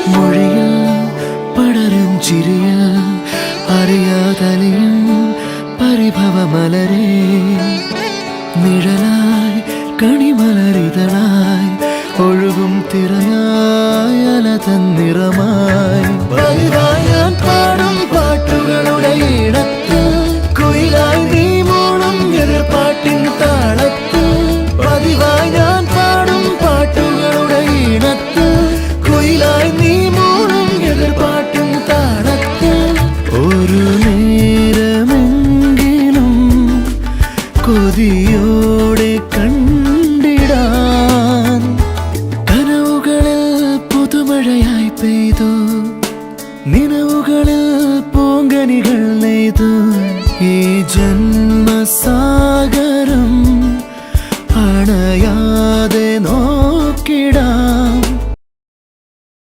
മൊഴിയിൽ പടരും ചിരിയിൽ അറിയാതലിയും പരിഭവമലരേ നിഴലായി കണിമലരിതളായി ഒഴുകും തിരയായി അലതൻ നിറമായി പതിവായി ഞാൻ പാടും പാട്ടുകളുടെ ഇടത്ത് കുയിലായി നീ മൂളും എതിർപ്പാട്ടിൻ താളത്ത് പതിവായി ഞാൻ പാടും പാട്ടുകളുടെ ഇടത്ത് കുയിലായി നീ മൂളും എതിർപ്പാട്ടിൻ താളത്ത് ഒരു നേരമെങ്കിലും കൊതിയോടെ കണ്ടിടാൻ കനവുകളിൽ പുതുമഴയായി പെയ്തു നിലവുകളിൽ പൂങ്കനികൾ നെയ്തു ഈ ജന്മസാഗരം അണയാതെ